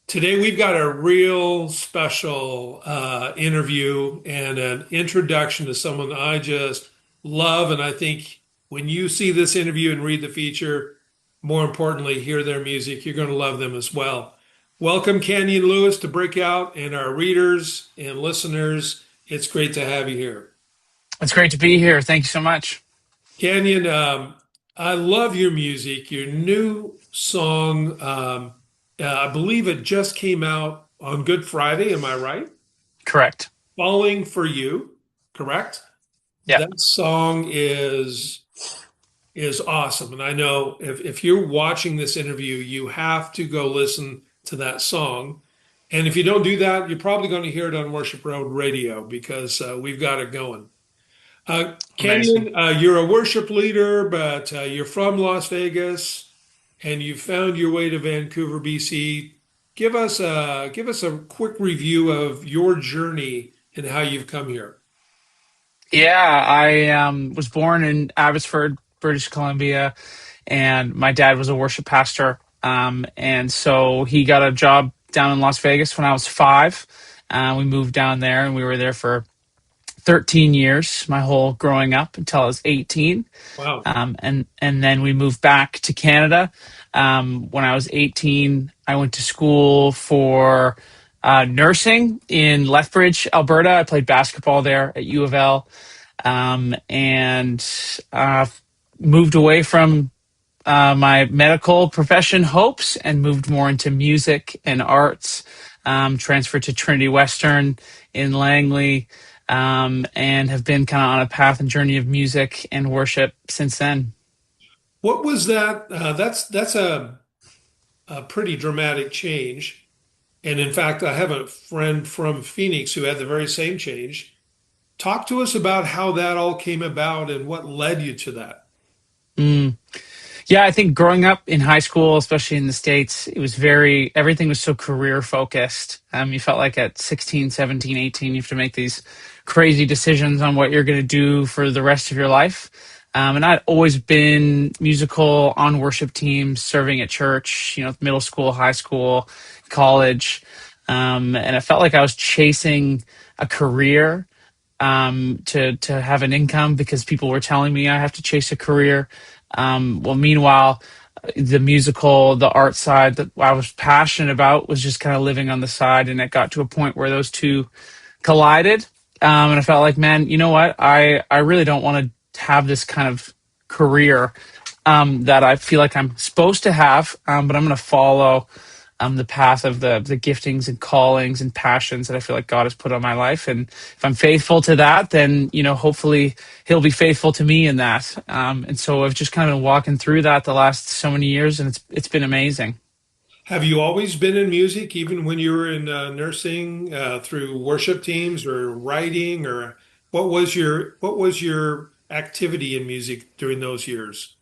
Today, we've got a real special interview and an introduction to someone I just love. And I think when you see this interview and read the feature, more importantly, hear their music, you're going to love them as well. Welcome, Canyon Lewis, to Breakout, and our readers and listeners. It's great to have you here. It's great to be here. Thank you so much. Canyon, I love your music. Your new song, I believe it just came out on Good Friday. Am I right? Correct. Falling for You, correct? Yeah. That song is awesome. And I know if you're watching this interview, you have to go listen to that song. And if you don't do that, you're probably going to hear it on Worship Road Radio because we've got it going. Amazing. Kenyon, you're a worship leader, but you're from Las Vegas and you found your way to Vancouver, BC. Give us a quick review of your journey and how you've come here. Yeah, I was born in Abbotsford, British Columbia, and my dad was a worship pastor. And so he got a job down in Las Vegas when I was five. We moved down there and we were there for 13 years, my whole growing up until I was 18. Wow. And then we moved back to Canada. When I was 18, I went to school for nursing in Lethbridge, Alberta. I played basketball there at U of L, and moved away from my medical profession hopes and moved more into music and arts. Transferred to Trinity Western in Langley, and have been kind of on a path and journey of music and worship since then. What was that? That's a pretty dramatic change. And in fact, I have a friend from Phoenix who had the very same change. Talk to us about how that all came about and what led you to that. Mm. Yeah, I think growing up in high school, especially in the States, it was everything was so career focused. You felt like at 16, 17, 18, you have to make these crazy decisions on what you're going to do for the rest of your life. And I'd always been musical on worship teams, serving at church, middle school, high school, college. And it felt like I was chasing a career to have an income because people were telling me I have to chase a career. Well, meanwhile, the musical, the art side that I was passionate about was just kind of living on the side, and it got to a point where those two collided. And I felt like, man, you know what? I really don't want to have this kind of career that I feel like I'm supposed to have, but I'm going to follow the path of the giftings and callings and passions that I feel like God has put on my life. And if I'm faithful to that, then, hopefully he'll be faithful to me in that. And so I've just kind of been walking through that the last so many years, and it's been amazing. Have you always been in music, even when you were in nursing, through worship teams or writing, or what was your activity in music during those years?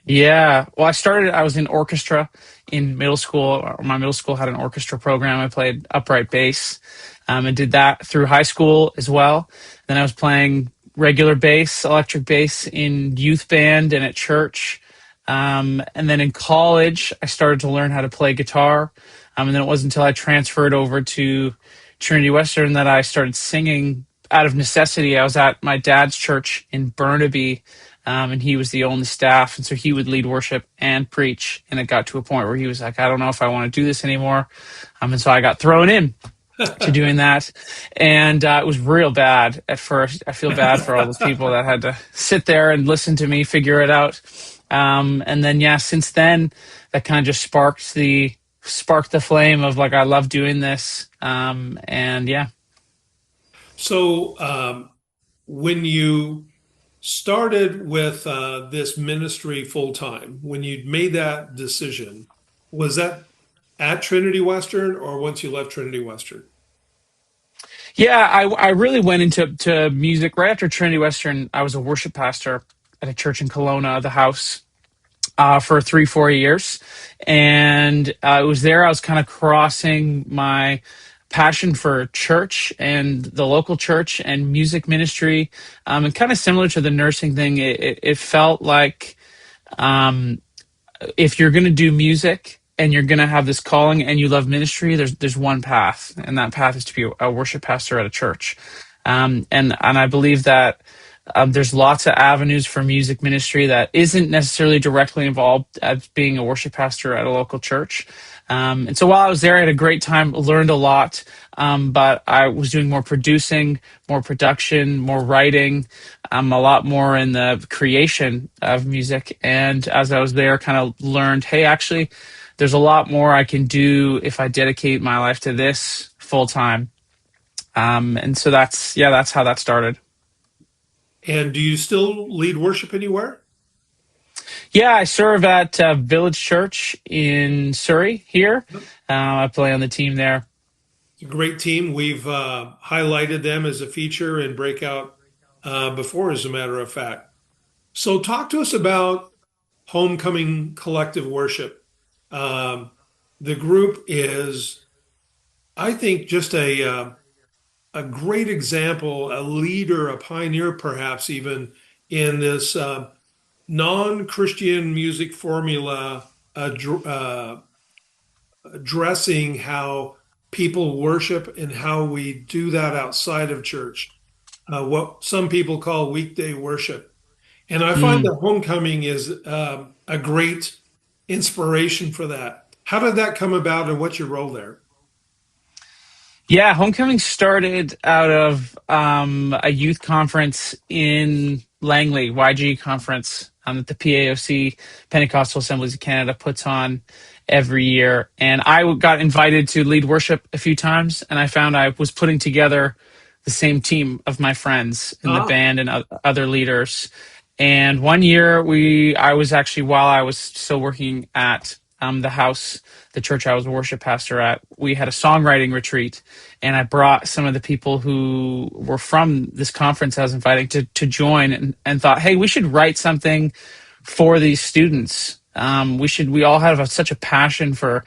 Yeah. Well, I was in orchestra in middle school. My middle school had an orchestra program. I played upright bass, and did that through high school as well. Then I was playing regular bass, electric bass in youth band and at church. And then in college, I started to learn how to play guitar. And then it wasn't until I transferred over to Trinity Western that I started singing out of necessity. I was at my dad's church in Burnaby, and he was the only staff. And so he would lead worship and preach. And it got to a point where he was like, I don't know if I want to do this anymore. And so I got thrown in to doing that. And it was real bad at first. I feel bad for all those people that had to sit there and listen to me figure it out. And then, yeah, since then, that kind of just sparked the flame of like, I love doing this. And yeah. So, when you started with this ministry full time, when you made that decision, was that at Trinity Western or once you left Trinity Western? Yeah, I really went into music right after Trinity Western. I was a worship pastor at a church in Kelowna, the house, for 3, 4 years. And it was there I was kind of crossing my passion for church and the local church and music ministry. And kind of similar to the nursing thing, it felt like if you're going to do music, and you're going to have this calling and you love ministry, there's one path, and that path is to be a worship pastor at a church. And I believe that there's lots of avenues for music ministry that isn't necessarily directly involved as being a worship pastor at a local church. And so while I was there, I had a great time, learned a lot, but I was doing more producing, more production, more writing, a lot more in the creation of music. And as I was there, kind of learned, hey, actually, there's a lot more I can do if I dedicate my life to this full time. And so that's how that started. And do you still lead worship anywhere? Yeah, I serve at Village Church in Surrey here. I play on the team there. It's a great team. We've highlighted them as a feature in Breakout before, as a matter of fact. So, talk to us about Homecoming Collective Worship. Um, the group is, I think, just a great example, a leader, a pioneer, perhaps even in this non-Christian music formula, addressing how people worship and how we do that outside of church, what some people call weekday worship. And I find Mm. that Homecoming is a great inspiration for that. How did that come about, and what's your role there? Yeah, Homecoming started out of a youth conference in Langley, YG conference that the PAOC, Pentecostal Assemblies of Canada, puts on every year. And I got invited to lead worship a few times, and I found I was putting together the same team of my friends in the Ah, band and other leaders. And one year, I was actually, while I was still working at the house, the church I was a worship pastor at, we had a songwriting retreat, and I brought some of the people who were from this conference I was inviting to join, and thought, hey, we should write something for these students. We all have such a passion for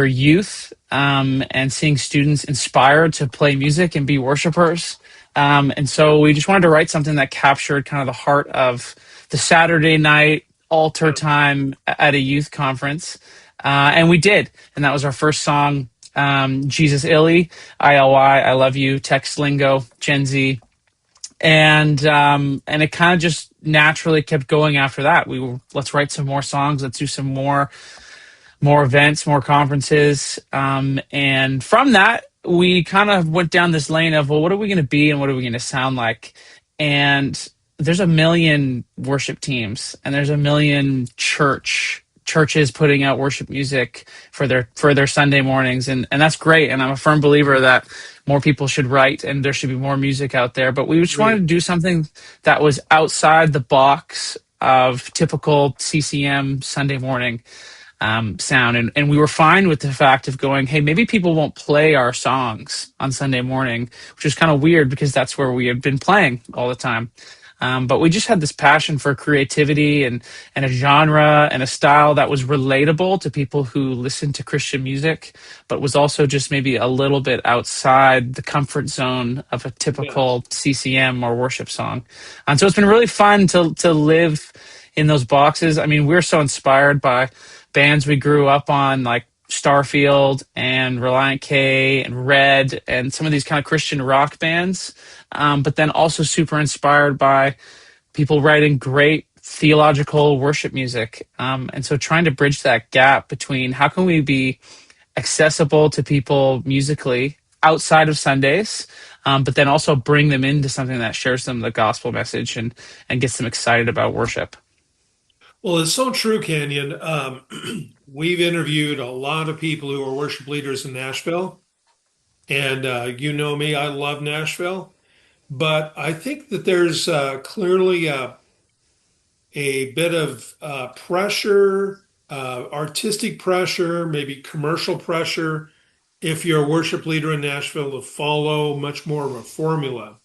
youth, and seeing students inspired to play music and be worshipers. And so we just wanted to write something that captured kind of the heart of the Saturday night altar time at a youth conference. And we did. And that was our first song, Jesus Illy, ILY, I Love You, Text Lingo, Gen Z. And it kind of just naturally kept going after that. Let's write some more songs. Let's do some more events, more conferences. And from that, we kind of went down this lane of, well, what are we going to be and what are we going to sound like? And there's a million worship teams, and there's a million churches putting out worship music for their Sunday mornings, and that's great. And I'm a firm believer that more people should write and there should be more music out there. But we just wanted to great. do something that was outside the box of typical CCM Sunday morning sound. And we were fine with the fact of going, hey, maybe people won't play our songs on Sunday morning, which is kind of weird because that's where we had been playing all the time. But we just had this passion for creativity and a genre and a style that was relatable to people who listen to Christian music, but was also just maybe a little bit outside the comfort zone of a Yes. typical CCM or worship song. And so it's been really fun to live in those boxes. I mean, we're so inspired by bands we grew up on, like Starfield and Reliant K and Red and some of these kind of Christian rock bands, but then also super inspired by people writing great theological worship music. And so trying to bridge that gap between how can we be accessible to people musically outside of Sundays, but then also bring them into something that shares them the gospel message and gets them excited about worship. Well, it's so true, Canyon. We've interviewed a lot of people who are worship leaders in Nashville, and you know me, I love Nashville. But I think that there's clearly a bit of pressure, artistic pressure, maybe commercial pressure, if you're a worship leader in Nashville to follow much more of a formula.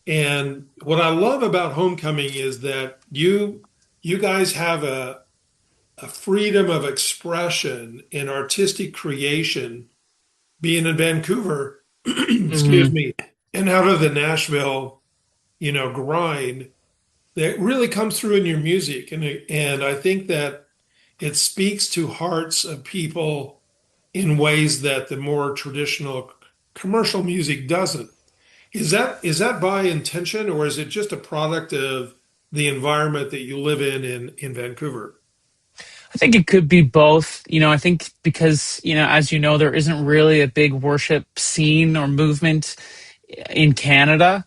And what I love about Homecoming is that you guys have a freedom of expression and artistic creation being in Vancouver, excuse Mhm. me, and out of the Nashville, grind that really comes through in your music. And I think that it speaks to hearts of people in ways that the more traditional commercial music doesn't. Is that by intention, or is it just a product of the environment that you live in Vancouver? I think it could be both. I think because, as you know, there isn't really a big worship scene or movement in Canada.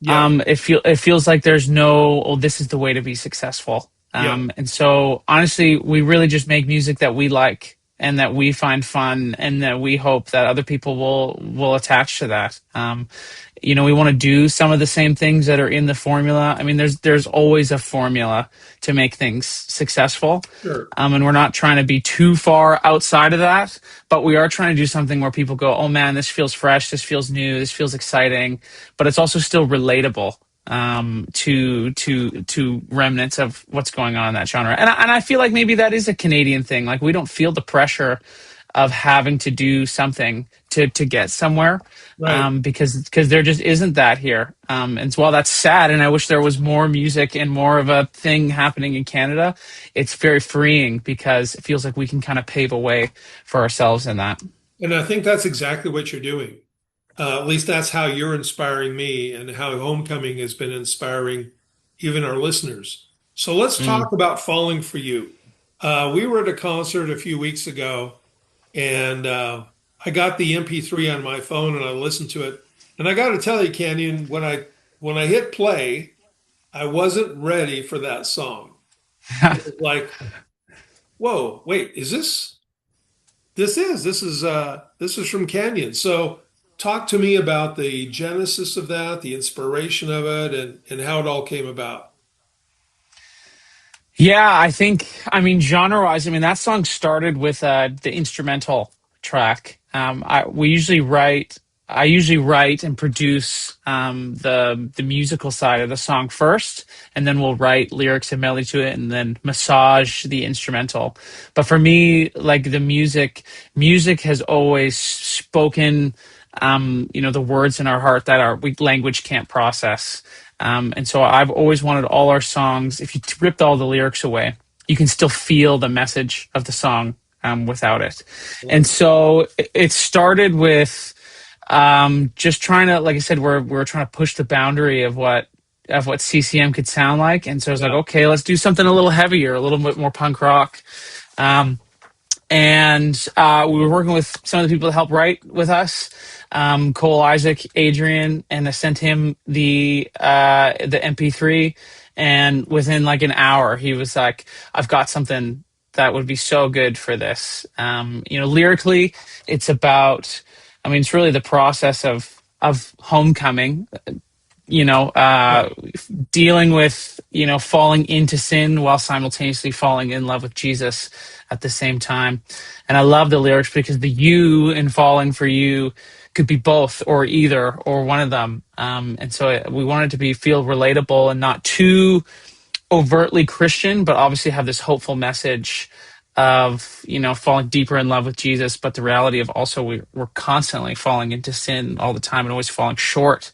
Yep, It feels like there's no, oh, this is the way to be successful. yep, And so honestly, we really just make music that we like and that we find fun and that we hope that other people will attach to that. We want to do some of the same things that are in the formula. I mean, there's always a formula to make things successful. sure. And we're not trying to be too far outside of that, but we are trying to do something where people go, oh man, this feels fresh, this feels new, this feels exciting, but it's also still relatable to remnants of what's going on in that genre. And I feel like maybe that is a Canadian thing. Like we don't feel the pressure of having to do something to get somewhere, Right. because there just isn't that here. And while that's sad, and I wish there was more music and more of a thing happening in Canada, it's very freeing because it feels like we can kind of pave a way for ourselves in that. And I think that's exactly what you're doing. At least that's how you're inspiring me and how Homecoming has been inspiring even our listeners. So let's Mm. talk about Falling for You. We were at a concert a few weeks ago, and I got the MP3 on my phone and I listened to it. And I got to tell you, Canyon, when I hit play, I wasn't ready for that song. It was like, whoa, wait, is this? This is from Canyon. So talk to me about the genesis of that, the inspiration of it, and how it all came about. Yeah, I mean, genre-wise, I mean, that song started with the instrumental track. I usually write and produce the musical side of the song first, and then we'll write lyrics and melody to it, and then massage the instrumental. But for me, like the music has always spoken, the words in our heart that our language can't process. And so I've always wanted all our songs, if you ripped all the lyrics away, you can still feel the message of the song without it. And so it started with just trying to, like I said, we're trying to push the boundary of what CCM could sound like. And so I was like, Yeah. okay, let's do something a little heavier, a little bit more punk rock. Um, and we were working with some of the people that helped write with us, Cole, Isaac, Adrian, and I sent him the MP3, and within like an hour, he was like, "I've got something that would be so good for this." Lyrically, it's about, I mean, it's really the process of homecoming, Right. dealing with, falling into sin while simultaneously falling in love with Jesus at the same time. And I love the lyrics because the you in falling for you could be both or either or one of them. And so we wanted to feel relatable and not too overtly Christian, but obviously have this hopeful message of, falling deeper in love with Jesus, but the reality of also we're constantly falling into sin all the time and always falling short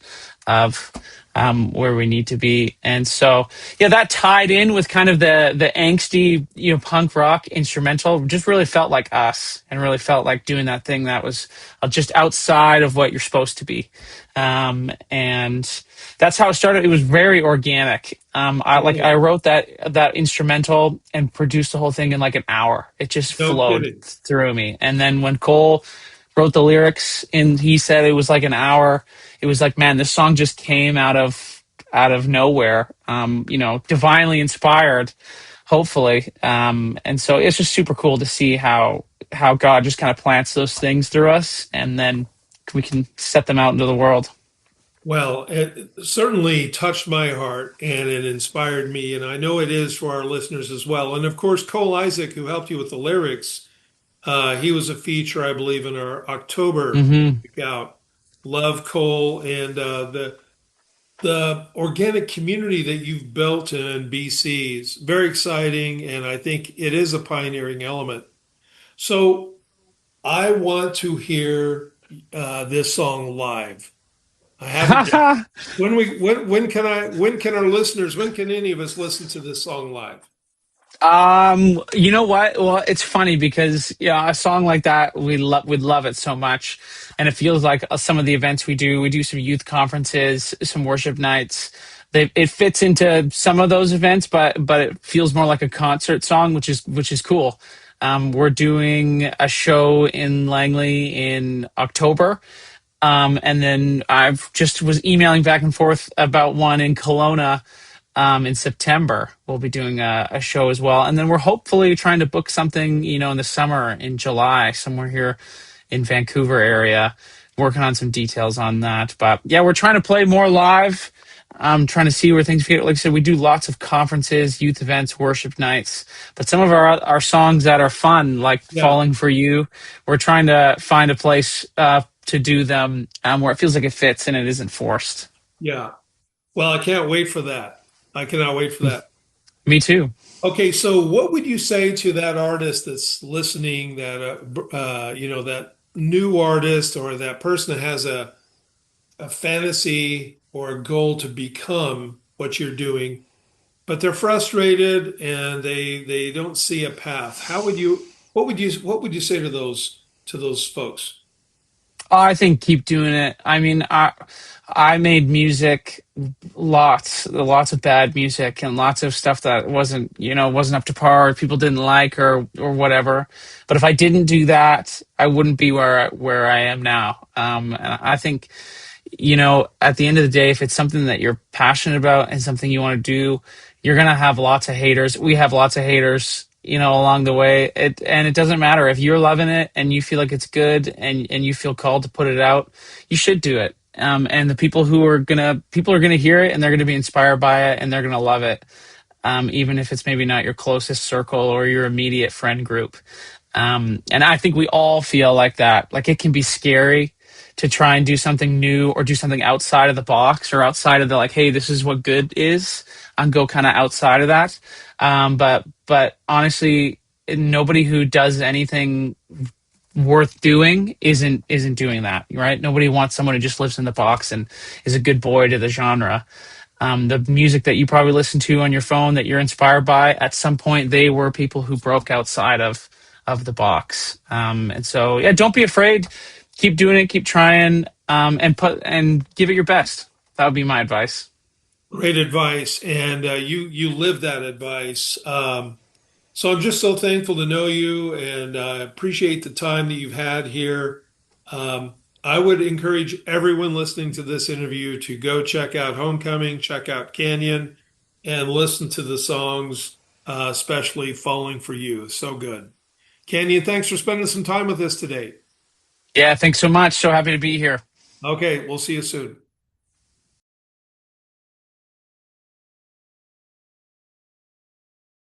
of where we need to be. And so, yeah, that tied in with kind of the angsty, punk rock instrumental. Just really felt like us, and really felt like doing that thing that was just outside of what you're supposed to be. And that's how it started. It was very organic. I Yeah. wrote that instrumental and produced the whole thing in like an hour. It just No flowed kidding. through me. And then when Cole wrote the lyrics and he said it was like an hour, it was like, man, this song just came out of nowhere. Divinely inspired, hopefully. And so it's just super cool to see how God just kind of plants those things through us, and then we can set them out into the world. Well, it certainly touched my heart and it inspired me, and I know it is for our listeners as well. And of course, Cole Isaac, who helped you with the lyrics, he was a feature, I believe, in our October Hmm. breakout. Love Cole and the organic community that you've built in BC is very exciting, and I think it is a pioneering element. So I want to hear this song live. I haven't yet. When can our listeners, when can any of us listen to this song live? You know what? Well, it's funny because yeah, a song like that we'd love it so much, and it feels like some of the events we do some youth conferences, some worship nights. It fits into some of those events, but it feels more like a concert song, which is cool. We're doing a show in Langley in October, and then I've just was emailing back and forth about one in Kelowna in September. We'll be doing a show as well, and then we're hopefully trying to book something, in the summer in July, somewhere here in Vancouver area. Working on some details on that, but yeah, we're trying to play more live. I'm trying to see where things get. Like I said, we do lots of conferences, youth events, worship nights, but some of our songs that are fun, like Yeah, "Falling for You," we're trying to find a place to do them where it feels like it fits and it isn't forced. yeah. Well, I can't wait for that. I cannot wait for that. Me too. Okay, so what would you say to that artist that's listening, that that new artist or that person that has a fantasy or a goal to become what you're doing, but they're frustrated and they don't see a path. How would you what would you say to those folks? Oh, I think keep doing it. I mean, I made music, lots of bad music, and lots of stuff that wasn't up to par, or people didn't like, or whatever. But if I didn't do that, I wouldn't be where I am now. And I think at the end of the day, if it's something that you're passionate about and something you want to do, you're gonna have lots of haters. We have lots of haters, along the way. And it doesn't matter if you're loving it and you feel like it's good and you feel called to put it out, you should do it. And the people are gonna hear it and they're gonna be inspired by it and they're gonna love it. Even if it's maybe not your closest circle or your immediate friend group. And I think we all feel like that. Like it can be scary to try and do something new or do something outside of the box or outside of the like, hey, this is what good is, and go kind of outside of that. But honestly, nobody who does anything worth doing isn't doing that, right? Nobody wants someone who just lives in the box and is a good boy to the genre. The music that you probably listen to on your phone that you're inspired by, at some point they were people who broke outside of the box. And so yeah, don't be afraid. Keep doing it. Keep trying. And give it your best. That would be my advice. Great advice, and you live that advice. So I'm just so thankful to know you, and appreciate the time that you've had here. I would encourage everyone listening to this interview to go check out Homecoming, check out Canyon, and listen to the songs, especially "Falling for You." So good. Canyon, thanks for spending some time with us today. Yeah, thanks so much. So happy to be here. Okay, we'll see you soon.